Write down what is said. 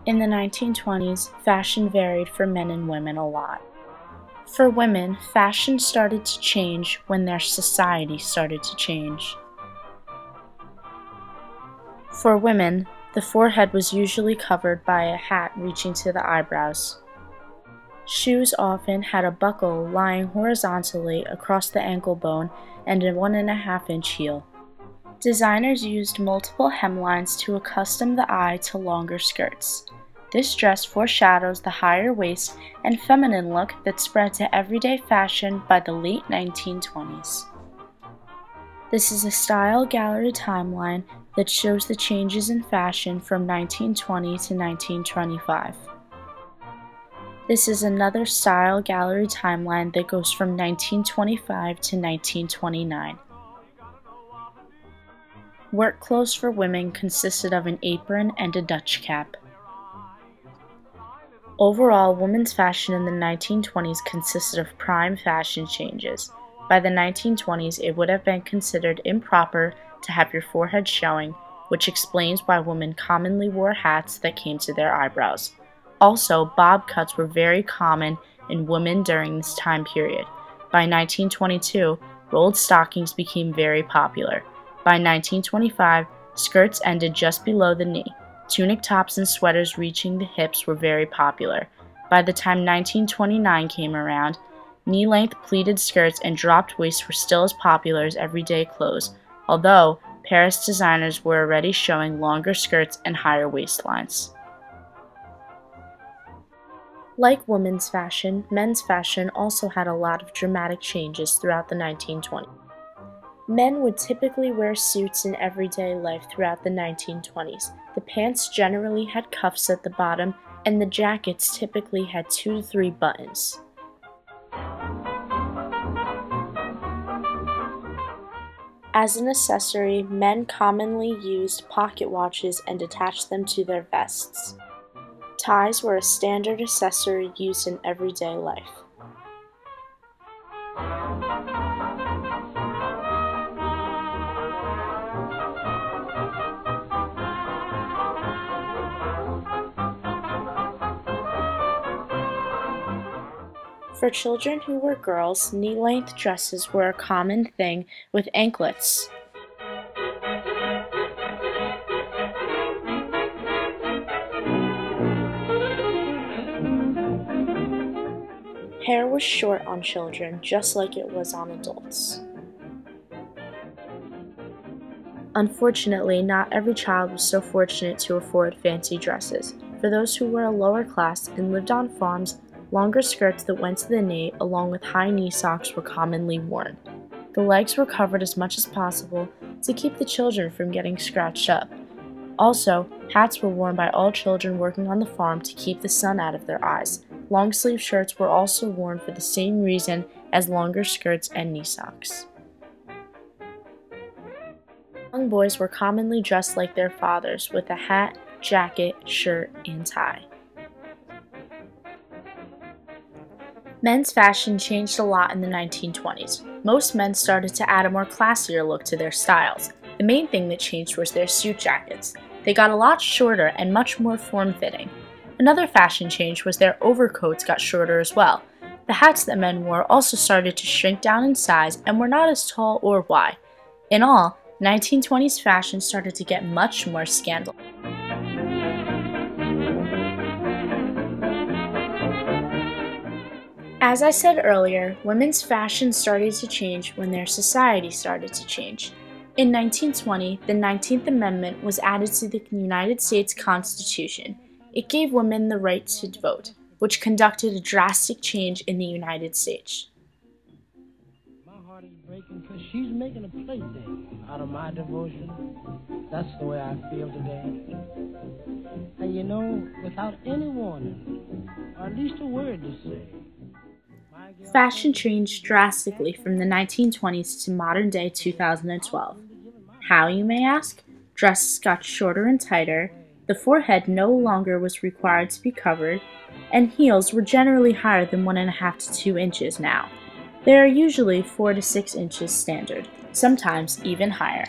In the 1920s, fashion varied for men and women a lot. For women, fashion started to change when their society started to change. For women, the forehead was usually covered by a hat reaching to the eyebrows. Shoes often had a buckle lying horizontally across the ankle bone and a 1.5-inch heel. Designers used multiple hemlines to accustom the eye to longer skirts. This dress foreshadows the higher waist and feminine look that spread to everyday fashion by the late 1920s. This is a style gallery timeline that shows the changes in fashion from 1920 to 1925. This is another style gallery timeline that goes from 1925 to 1929. Work clothes for women consisted of an apron and a Dutch cap. Overall, women's fashion in the 1920s consisted of prime fashion changes. By the 1920s, it would have been considered improper to have your forehead showing, which explains why women commonly wore hats that came to their eyebrows. Also, bob cuts were very common in women during this time period. By 1922, rolled stockings became very popular. By 1925, skirts ended just below the knee. Tunic tops and sweaters reaching the hips were very popular. By the time 1929 came around, knee-length pleated skirts and dropped waists were still as popular as everyday clothes, although Paris designers were already showing longer skirts and higher waistlines. Like women's fashion, men's fashion also had a lot of dramatic changes throughout the 1920s. Men would typically wear suits in everyday life throughout the 1920s. The pants generally had cuffs at the bottom, and the jackets typically had 2 to 3 buttons. As an accessory, men commonly used pocket watches and attached them to their vests. Ties were a standard accessory used in everyday life. For children who were girls, knee-length dresses were a common thing with anklets. Hair was short on children, just like it was on adults. Unfortunately, not every child was so fortunate to afford fancy dresses. For those who were a lower class and lived on farms, longer skirts that went to the knee, along with high knee socks, were commonly worn. The legs were covered as much as possible to keep the children from getting scratched up. Also, hats were worn by all children working on the farm to keep the sun out of their eyes. Long-sleeve shirts were also worn for the same reason as longer skirts and knee socks. Young boys were commonly dressed like their fathers, with a hat, jacket, shirt, and tie. Men's fashion changed a lot in the 1920s. Most men started to add a more classier look to their styles. The main thing that changed was their suit jackets. They got a lot shorter and much more form-fitting. Another fashion change was their overcoats got shorter as well. The hats that men wore also started to shrink down in size and were not as tall or wide. In all, 1920s fashion started to get much more scandalous. As I said earlier, women's fashion started to change when their society started to change. In 1920, the 19th Amendment was added to the United States Constitution. It gave women the right to vote, which conducted a drastic change in the United States. My heart is breaking because she's making a plaything out of my devotion. That's the way I feel today. And you know, without any warning, or at least a word to say, fashion changed drastically from the 1920s to modern day 2012. How, you may ask? Dresses got shorter and tighter, the forehead no longer was required to be covered, and heels were generally higher than 1.5 to 2 inches now. They are usually 4 to 6 inches standard, sometimes even higher.